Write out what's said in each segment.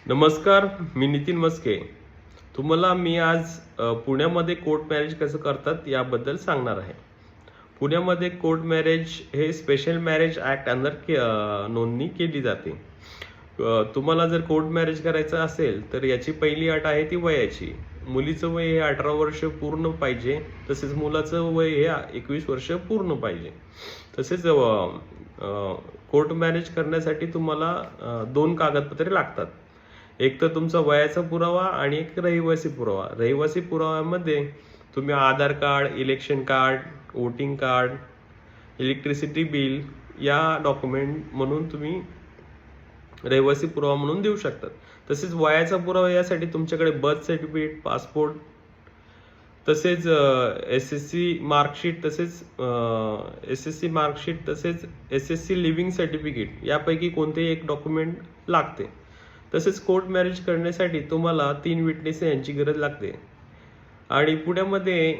नमस्कार, मी नितीन मस्के. तुम्हाला मी आज पुण्यामध्ये कोर्ट मॅरेज कसं करतात याबद्दल सांगणार आहे. पुण्यामध्ये कोर्ट मॅरेज हे स्पेशल मॅरेज ॲक्ट अंडर नोंदणी केली जाते. तुम्हाला जर कोर्ट मॅरेज करायचं असेल तर याची पहिली अट आहे ती वयाची. मुलीचं वय हे 18 वर्ष पूर्ण पाहिजे, तसेच मुलाचं वय हे 21 वर्ष पूर्ण पाहिजे. तसेच कोर्ट मॅरेज करण्यासाठी तुम्हाला 2 कागदपत्रे लागतात. एक तर तुमचा वयाचा पुरावा आणि एक रहिवासी पुरावा. रहिवासी पुराव्यामध्ये तुम्ही Aadhaar card, election card, voting card, electricity bill या डॉक्युमेंट म्हणून तुम्ही रहिवासी पुरावा म्हणून देऊ शकतात. तसेच वयाचा पुरावा यासाठी तुमच्याकडे बर्थ सर्टिफिकेट, पासपोर्ट, तसेच एसएससी मार्कशीट, तसेच एसएससी लिव्हिंग सर्टिफिकेट यापैकी कोणतेही एक डॉक्युमेंट लागते. तसेच कोर्ट मॅरेज करण्यासाठी तुम्हाला 3 विटनेस यांची गरज लागते. आणि पुण्यामध्ये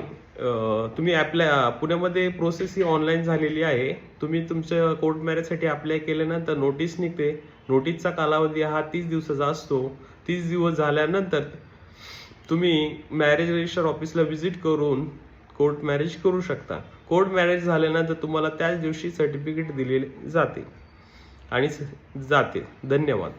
पुण्यामध्ये प्रोसेस ही ऑनलाईन झालेली आहे. तुम्ही तुमच्या कोर्ट मॅरेजसाठी अप्लाय केल्यानंतर नोटीस निघते. नोटीसचा कालावधी हा 30 दिवसाचा असतो. 30 दिवस झाल्यानंतर तुम्ही मॅरेज रजिस्टर ऑफिसला व्हिजिट करून कोर्ट मॅरेज करू शकता. कोर्ट मॅरेज झाल्यानंतर तुम्हाला त्याच दिवशी सर्टिफिकेट दिले जाते. धन्यवाद.